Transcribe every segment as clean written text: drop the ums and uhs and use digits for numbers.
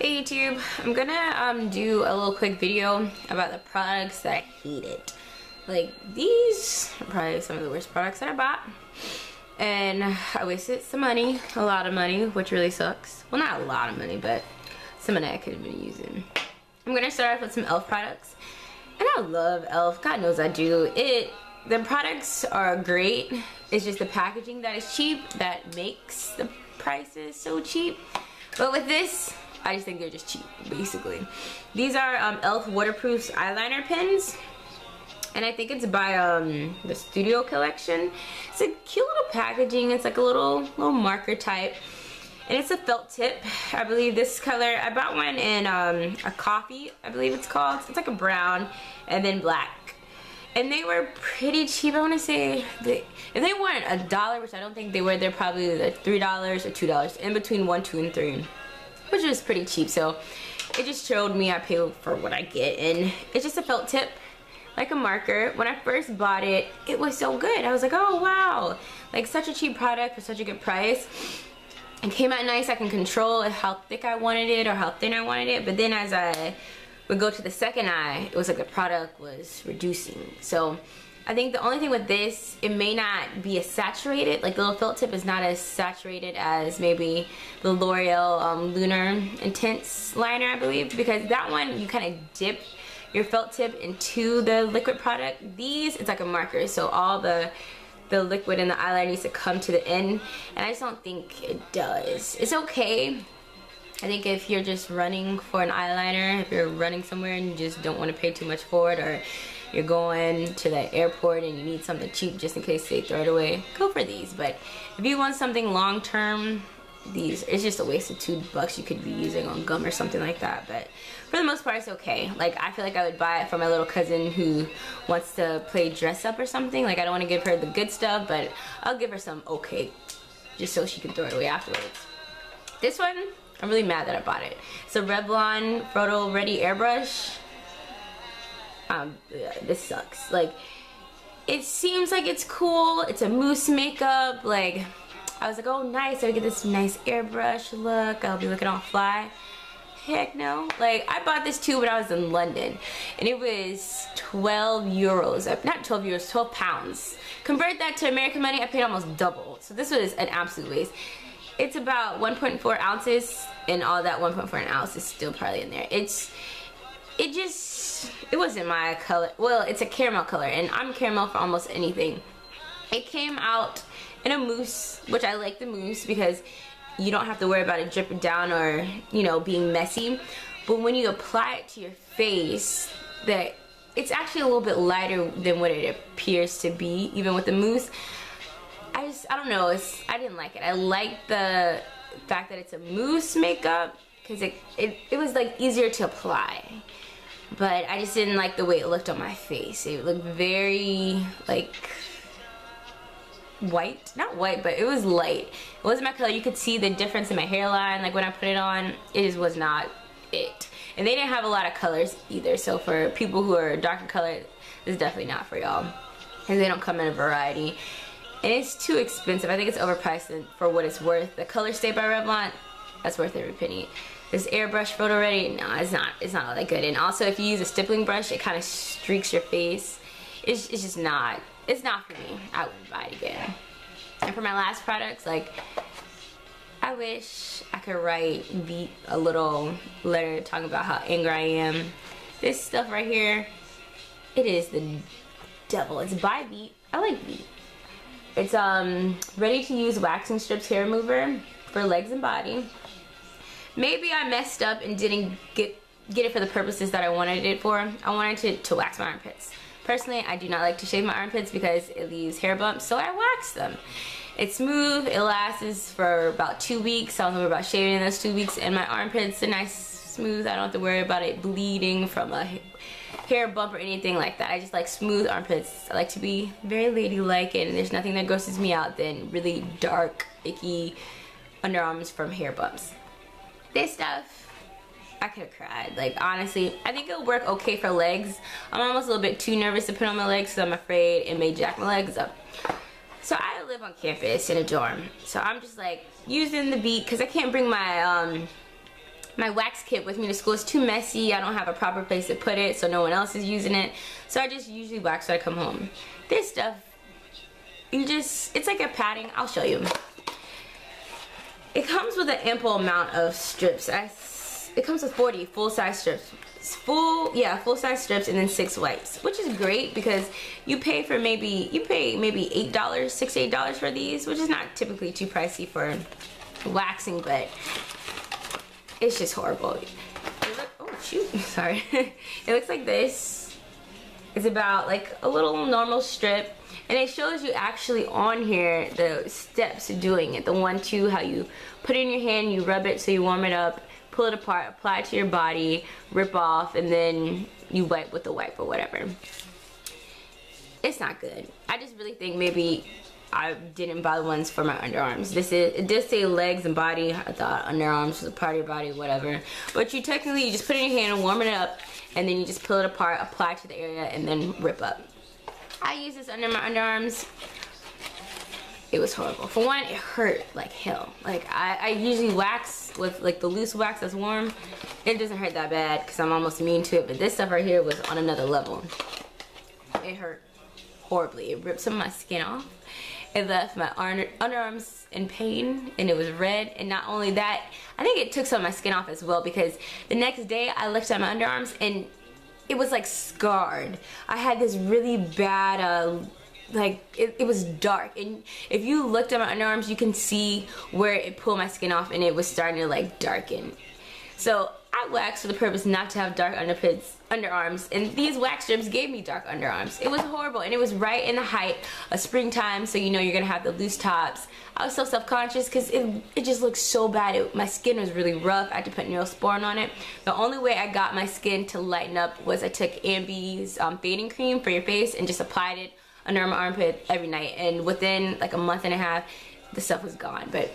Hey YouTube, I'm gonna do a little quick video about the products that I hated. Like, these are probably some of the worst products that I bought. And I wasted some money, a lot of money, which really sucks. Well, not a lot of money, but some of that I could have been using. I'm gonna start off with some e.l.f. products. And I love e.l.f., God knows I do. The products are great. It's just the packaging that is cheap that makes the prices so cheap. But with this, I just think they're just cheap, basically. These are e.l.f. waterproof eyeliner pens. And I think it's by the Studio Collection. It's a cute little packaging. It's like a little marker type. And it's a felt tip. I believe this color, I bought one in a coffee, I believe it's called. It's like a brown and then black. And they were pretty cheap. I want to say, if they weren't $1, which I don't think they were, they're probably like $3 or $2. In between 1, 2, and 3. Which is pretty cheap. So it just showed me I pay for what I get. And it's just a felt tip, like a marker. When I first bought it, it was so good. I was like, oh wow. Like, such a cheap product for such a good price. It came out nice. I can control how thick I wanted it or how thin I wanted it. But then as I would go to the second eye, it was like the product was reducing. So I think the only thing with this, it may not be as saturated. Like, the little felt tip is not as saturated as maybe the L'Oreal Lunar Intense liner, I believe. Because that one, you kind of dip your felt tip into the liquid product. These, it's like a marker. So all the liquid in the eyeliner needs to come to the end. And I just don't think it does. It's okay. I think if you're just running for an eyeliner, if you're running somewhere and you just don't want to pay too much for it, or you're going to the airport and you need something cheap just in case they throw it away, go for these. But if you want something long term, these, it's just a waste of $2 you could be using on gum or something like that. But for the most part, it's okay. Like, I feel like I would buy it for my little cousin who wants to play dress up or something. Like, I don't want to give her the good stuff, but I'll give her some okay, just so she can throw it away afterwards. This one, I'm really mad that I bought it. It's a Revlon Photo Ready Airbrush. This sucks. Like, it seems like it's cool. It's a mousse makeup. Like, I was like, oh nice, I get this nice airbrush look. I'll be looking all fly. Heck no. Like, I bought this too when I was in London, and it was 12 euros. Not 12 euros, 12 pounds. Convert that to American money, I paid almost double. So this was an absolute waste. It's about 1.4 ounces, and all that 1.4 ounce is still probably in there. It wasn't my color. Well, it's a caramel color, and I'm caramel for almost anything. It came out in a mousse, which I like the mousse because you don't have to worry about it dripping down or, you know, being messy. But when you apply it to your face, it's actually a little bit lighter than what it appears to be, even with the mousse. I don't know, I didn't like it. I like the fact that it's a mousse makeup because it was like easier to apply. But I just didn't like the way it looked on my face. It looked very like white, not white, but it was light. It wasn't my color. You could see the difference in my hairline. Like, when I put it on, it just was not it. And they didn't have a lot of colors either. So for people who are darker colored, this is definitely not for y'all, because they don't come in a variety. And it's too expensive. I think it's overpriced for what it's worth. The Color Stay by Revlon, that's worth every penny. This airbrush Photo Ready, no, it's not all that good. And also, if you use a stippling brush, it kind of streaks your face. It's just not. It's not for me. I wouldn't buy it again. And for my last products, like, I wish I could write a little letter talking about how angry I am. This stuff right here, it is the devil. It's by Beat. I like Beat. It's ready to use waxing strips hair remover for legs and body. Maybe I messed up and didn't get it for the purposes that I wanted it for. I wanted to wax my armpits. Personally, I do not like to shave my armpits because it leaves hair bumps, so I wax them. It's smooth, it lasts for about 2 weeks. I don't worry about shaving in those 2 weeks, and my armpits are nice, smooth. I don't have to worry about it bleeding from a hair bump or anything like that. I just like smooth armpits. I like to be very ladylike, and there's nothing that grosses me out than really dark, icky underarms from hair bumps. This stuff, I could have cried. Like, honestly, I think it'll work okay for legs. I'm almost a little bit too nervous to put on my legs because I'm afraid it may jack my legs up. So I live on campus in a dorm. So I'm just like using the Beat because I can't bring my my wax kit with me to school. It's too messy. I don't have a proper place to put it, so no one else is using it. So I just usually wax when I come home. This stuff, it's like a padding. I'll show you. It comes with an ample amount of strips. It comes with 40 full-size strips. Full-size strips, and then 6 wipes, which is great because you pay maybe $8, $6 to $8 for these, which is not typically too pricey for waxing, but it's just horrible. Oh shoot, sorry. It looks like this. It's about like a little normal strip, and it shows you actually on here the steps to doing it. The 1, 2, how you put it in your hand, you rub it so you warm it up, pull it apart, apply it to your body, rip off, and then you wipe with the wipe or whatever. It's not good. I just really think maybe I didn't buy the ones for my underarms. It does say legs and body. I thought underarms was a part of your body, whatever. But you just put it in your hand and warm it up, and then you just pull it apart, apply it to the area, and then rip up. I use this under my underarms. It was horrible. For one, it hurt like hell. Like I usually wax with like the loose wax that's warm. It doesn't hurt that bad because I'm almost immune to it, but this stuff right here was on another level. It hurt horribly. It ripped some of my skin off. It left my underarms in pain, and it was red. And not only that, I think it took some of my skin off as well, because the next day I looked at my underarms and it was like scarred. I had this really bad like it was dark, and if you looked at my underarms you can see where it pulled my skin off, and it was starting to like darken. So I waxed for the purpose not to have dark underarms, and these wax strips gave me dark underarms. It was horrible, and it was right in the height of springtime, so you know you're gonna have the loose tops. I was so self-conscious because it just looked so bad. My skin was really rough. I had to put Neosporin on it. The only way I got my skin to lighten up was I took Ambi's fading cream for your face and just applied it under my armpit every night, and within like a month and a half the stuff was gone. But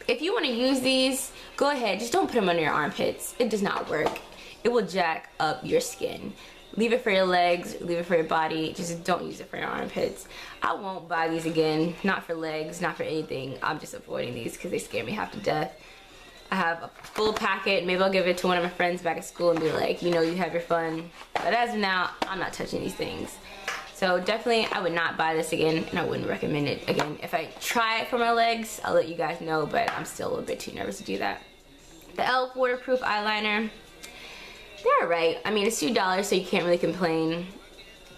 if you want to use these, go ahead, just don't put them under your armpits. It does not work. It will jack up your skin. Leave it for your legs, leave it for your body, just don't use it for your armpits. I won't buy these again, not for legs, not for anything. I'm just avoiding these because they scare me half to death. I have a full packet. Maybe I'll give it to one of my friends back at school and be like, you know, you have your fun. But as of now, I'm not touching these things. So definitely I would not buy this again, and I wouldn't recommend it again. If I try it for my legs, I'll let you guys know, but I'm still a little bit too nervous to do that. The e.l.f. waterproof eyeliner, they're alright. I mean, it's $2, so you can't really complain.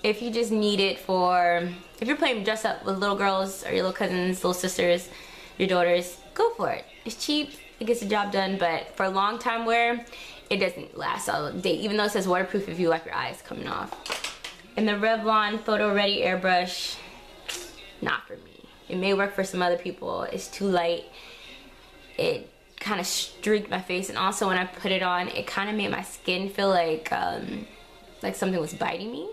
If you just need it if you're playing dress up with little girls or your little cousins, little sisters, your daughters, go for it. It's cheap, it gets the job done, but for long time wear, it doesn't last all day, even though it says waterproof if you like your eyes coming off. And the Revlon Photo Ready Airbrush, not for me. It may work for some other people. It's too light. It kind of streaked my face, and also when I put it on, it kind of made my skin feel like something was biting me.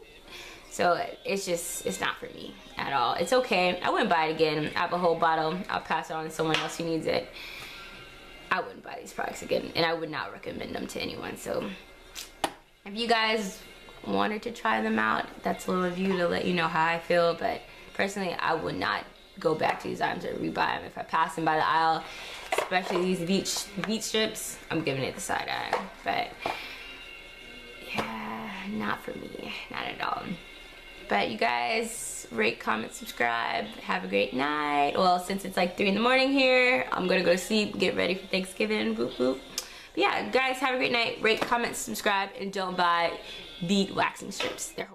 So it's not for me at all. It's okay. I wouldn't buy it again. I have a whole bottle. I'll pass it on to someone else who needs it. I wouldn't buy these products again, and I would not recommend them to anyone. So if you guys wanted to try them out, that's a little review to let you know how I feel, but personally I would not go back to these items or rebuy them. If I pass them by the aisle, especially these beach strips, I'm giving it the side eye. But yeah, not for me, not at all. But you guys, rate, comment, subscribe, have a great night. Well, since it's like 3 in the morning here, I'm gonna go to sleep, get ready for Thanksgiving, boop boop. But yeah, guys, have a great night. Rate, comment, subscribe, and don't buy the waxing strips. They're